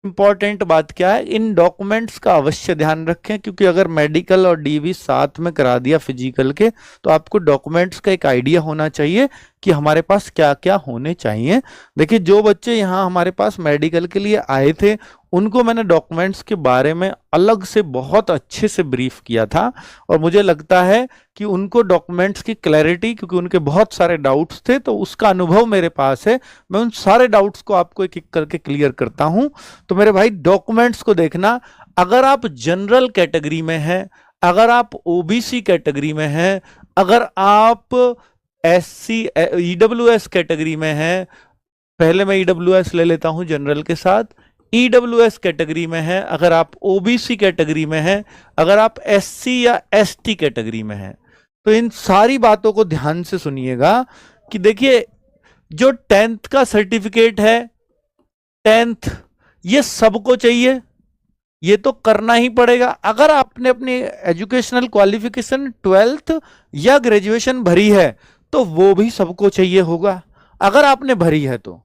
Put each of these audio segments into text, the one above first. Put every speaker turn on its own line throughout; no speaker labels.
Important बात क्या है, इन डॉक्यूमेंट्स का अवश्य ध्यान रखें, क्योंकि अगर मेडिकल और डीवी साथ में करा दिया फिजिकल के, तो आपको डॉक्यूमेंट्स का एक आइडिया होना चाहिए कि हमारे पास क्या क्या होने चाहिए। देखिए, जो बच्चे यहाँ हमारे पास मेडिकल के लिए आए थे, उनको मैंने डॉक्यूमेंट्स के बारे में अलग से बहुत अच्छे से ब्रीफ किया था, और मुझे लगता है कि उनको डॉक्यूमेंट्स की क्लैरिटी, क्योंकि उनके बहुत सारे डाउट्स थे, तो उसका अनुभव मेरे पास है। मैं उन सारे डाउट्स को आपको एक एक करके क्लियर करता हूं। तो मेरे भाई, डॉक्यूमेंट्स को देखना। अगर आप जनरल कैटेगरी में हैं, अगर आप ओबीसी कैटेगरी में हैं, अगर आप एससी ईडब्ल्यूएस कैटेगरी में हैं, पहले मैं ईडब्ल्यूएस ले लेता हूं जनरल के साथ, ईडब्ल्यूएस कैटेगरी में है, अगर आप ओबीसी कैटेगरी में हैं, अगर आप एससी या एसटी कैटेगरी में हैं, तो इन सारी बातों को ध्यान से सुनिएगा कि देखिए, जो 10th का सर्टिफिकेट है, 10th, ये सबको चाहिए, ये तो करना ही पड़ेगा। अगर आपने अपनी एजुकेशनल क्वालिफिकेशन 12th या ग्रेजुएशन भरी है, तो वो भी सबको चाहिए होगा। अगर आपने भरी है तो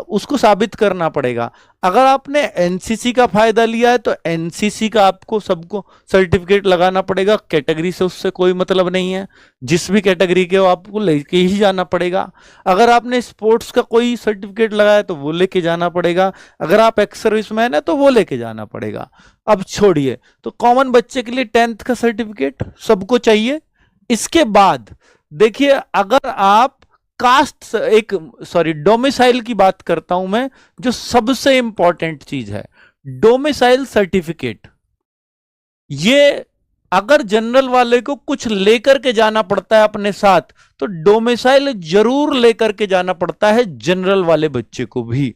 उसको साबित करना पड़ेगा। अगर आपने एनसीसी का फायदा लिया है, तो एनसीसी का आपको सबको सर्टिफिकेट लगाना पड़ेगा। कैटेगरी से उससे कोई मतलब नहीं है, जिस भी कैटेगरी के हो आपको लेके ही जाना पड़ेगा। अगर आपने स्पोर्ट्स का कोई सर्टिफिकेट लगाया तो वो लेके जाना पड़ेगा। अगर आप एक्स सर्विसमैन है तो वो लेके जाना पड़ेगा। अब छोड़िए, तो कॉमन बच्चे के लिए 10th का सर्टिफिकेट सबको चाहिए। इसके बाद देखिए, अगर आप कास्ट, डोमिसाइल की बात करता हूं मैं, जो सबसे इंपॉर्टेंट चीज है, डोमिसाइल सर्टिफिकेट। ये अगर जनरल वाले को कुछ लेकर के जाना पड़ता है अपने साथ, तो डोमिसाइल जरूर लेकर के जाना पड़ता है जनरल वाले बच्चे को भी,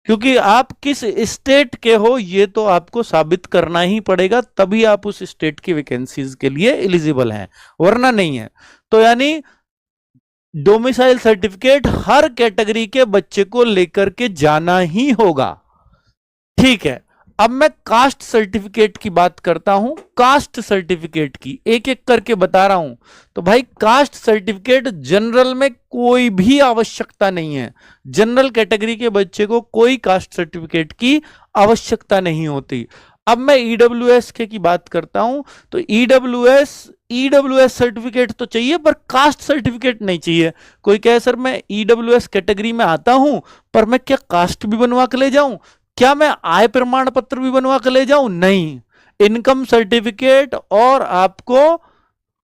क्योंकि आप किस स्टेट के हो ये तो आपको साबित करना ही पड़ेगा, तभी आप उस स्टेट की वैकेंसीज के लिए एलिजिबल हैं, वरना नहीं है। तो यानी डोमिसाइल सर्टिफिकेट हर कैटेगरी के बच्चे को लेकर के जाना ही होगा। ठीक है, अब मैं कास्ट सर्टिफिकेट की बात करता हूं। कास्ट सर्टिफिकेट की एक एक करके बता रहा हूं। तो भाई, कास्ट सर्टिफिकेट जनरल में कोई भी आवश्यकता नहीं है। जनरल कैटेगरी के बच्चे को कोई कास्ट सर्टिफिकेट की आवश्यकता नहीं होती। अब मैं ईडब्ल्यूएस की बात करता हूं। तो ईडब्ल्यूएस सर्टिफिकेट तो चाहिए, पर कास्ट सर्टिफिकेट नहीं चाहिए। कोई कहे सर मैं ईडब्ल्यूएस कैटेगरी में आता हूं, पर मैं क्या कास्ट भी बनवा के ले जाऊं, क्या मैं आय प्रमाण पत्र भी बनवा के ले जाऊं? नहीं, इनकम सर्टिफिकेट और आपको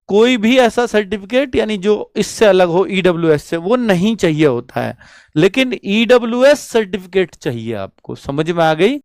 कोई भी ऐसा सर्टिफिकेट यानी जो इससे अलग हो ईडब्ल्यूएस से, वो नहीं चाहिए होता है। लेकिन ईडब्ल्यूएस सर्टिफिकेट चाहिए आपको। समझ में आ गई?